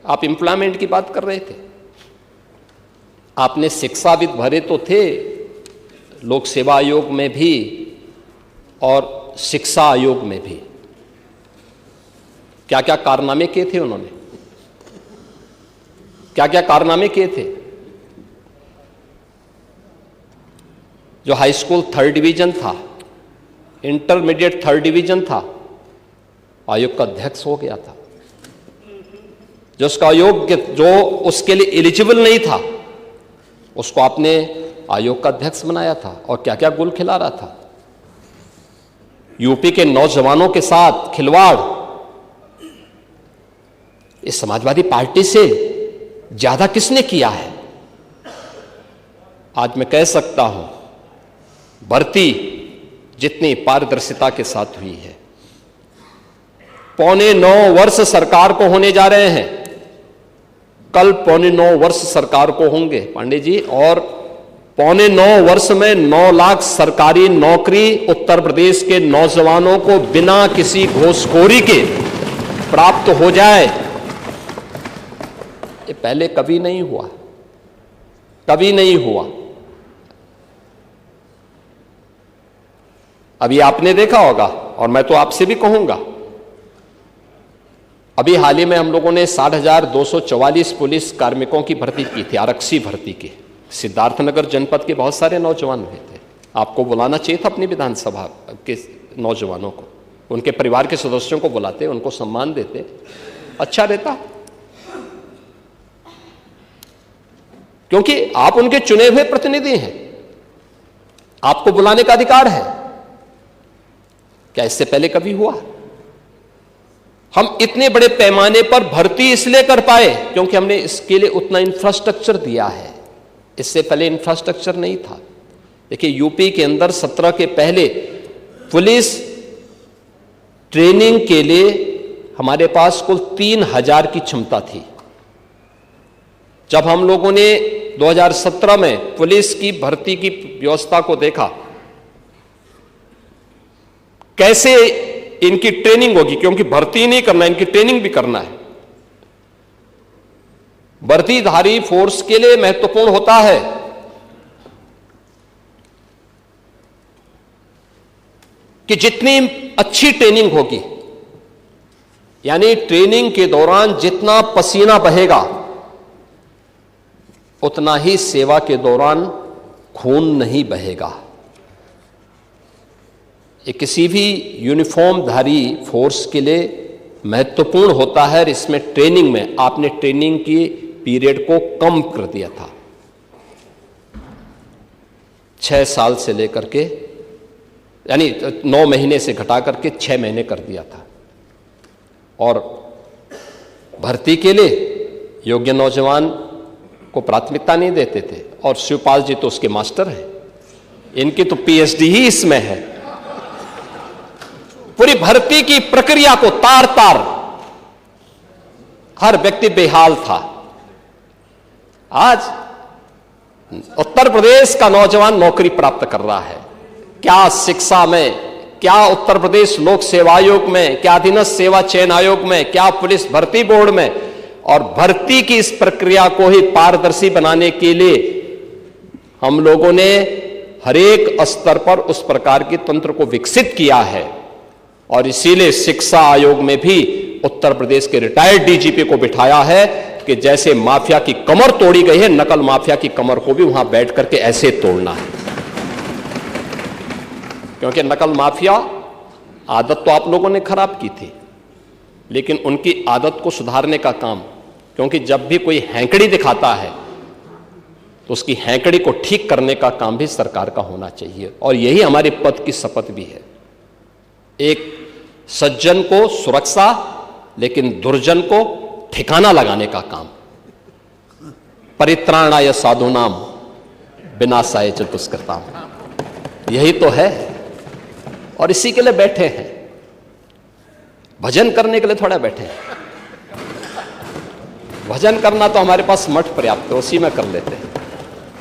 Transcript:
आप एम्प्लॉयमेंट की बात कर रहे थे, आपने शिक्षाविद भरे तो थे लोक सेवा आयोग में भी और शिक्षा आयोग में भी। क्या क्या कारनामे किए थे उन्होंने, क्या क्या कारनामे किए थे। जो हाई स्कूल 3rd डिवीजन था, इंटरमीडिएट 3rd डिवीजन था, आयोग का अध्यक्ष हो गया था। जो उसका अयोग्य, जो उसके लिए एलिजिबल नहीं था, उसको आपने आयोग का अध्यक्ष बनाया था और क्या क्या गुल खिला रहा था। यूपी के नौजवानों के साथ खिलवाड़ इस समाजवादी पार्टी से ज्यादा किसने किया है। आज मैं कह सकता हूं, भर्ती जितनी पारदर्शिता के साथ हुई है, 8.25 वर्ष सरकार को होने जा रहे हैं, कल 8.25 वर्ष सरकार को होंगे पांडे जी, और 8.25 वर्ष में 9 लाख सरकारी नौकरी उत्तर प्रदेश के नौजवानों को बिना किसी घूसखोरी के प्राप्त हो जाए। ये पहले कभी नहीं हुआ, कभी नहीं हुआ। अभी आपने देखा होगा, और मैं तो आपसे भी कहूंगा, अभी हाल ही में हम लोगों ने 60,244 पुलिस कार्मिकों की भर्ती की थी, आरक्षी भर्ती की। सिद्धार्थनगर जनपद के बहुत सारे नौजवान हुए थे। आपको बुलाना चाहिए था अपनी विधानसभा के नौजवानों को, उनके परिवार के सदस्यों को बुलाते, उनको सम्मान देते, अच्छा रहता। क्योंकि आप उनके चुने हुए प्रतिनिधि हैं, आपको बुलाने का अधिकार है। क्या इससे पहले कभी हुआ? हम इतने बड़े पैमाने पर भर्ती इसलिए कर पाए क्योंकि हमने इसके लिए उतना इंफ्रास्ट्रक्चर दिया है। इससे पहले इंफ्रास्ट्रक्चर नहीं था। देखिए, यूपी के अंदर 17 के पहले पुलिस ट्रेनिंग के लिए हमारे पास कुल 3,000 की क्षमता थी। जब हम लोगों ने 2017 में पुलिस की भर्ती की व्यवस्था को देखा, कैसे इनकी ट्रेनिंग होगी, क्योंकि भर्ती नहीं करना, इनकी ट्रेनिंग भी करना है। वर्दीधारी फोर्स के लिए महत्वपूर्ण होता है कि जितनी अच्छी ट्रेनिंग होगी, यानी ट्रेनिंग के दौरान जितना पसीना बहेगा उतना ही सेवा के दौरान खून नहीं बहेगा। ये किसी भी यूनिफॉर्मधारी फोर्स के लिए महत्वपूर्ण होता है। और इसमें ट्रेनिंग में आपने ट्रेनिंग की पीरियड को कम कर दिया था, 6 साल से लेकर के, यानी 9 महीने से घटा करके 6 महीने कर दिया था। और भर्ती के लिए योग्य नौजवान को प्राथमिकता नहीं देते थे। और शिवपाल जी तो उसके मास्टर हैं, इनकी तो पीएचडी ही इसमें है। पूरी भर्ती की प्रक्रिया को तार तार हर व्यक्ति बेहाल था। आज उत्तर प्रदेश का नौजवान नौकरी प्राप्त कर रहा है। क्या शिक्षा में, क्या उत्तर प्रदेश लोक सेवा आयोग में, क्या अधीनस्थ सेवा चयन आयोग में, क्या पुलिस भर्ती बोर्ड में। और भर्ती की इस प्रक्रिया को ही पारदर्शी बनाने के लिए हम लोगों ने हरेक स्तर पर उस प्रकार के तंत्र को विकसित किया है। और इसीलिए शिक्षा आयोग में भी उत्तर प्रदेश के रिटायर्ड डीजीपी को बिठाया है कि जैसे माफिया की कमर तोड़ी गई है, नकल माफिया की कमर को भी वहां बैठ करके ऐसे तोड़ना है। क्योंकि नकल माफिया आदत तो आप लोगों ने खराब की थी, लेकिन उनकी आदत को सुधारने का काम, क्योंकि जब भी कोई हैंकड़ी दिखाता है तो उसकी हैंकड़ी को ठीक करने का काम भी सरकार का होना चाहिए। और यही हमारे पद की शपथ भी है। एक सज्जन को सुरक्षा, लेकिन दुर्जन को ठिकाना लगाने का काम। परित्राणाय साधूनाम विनाशाय च दुष्कृताम, यही तो है। और इसी के लिए बैठे हैं, भजन करने के लिए थोड़ा बैठे हैं। भजन करना तो हमारे पास मठ पर्याप्त है, उसी में कर लेते हैं।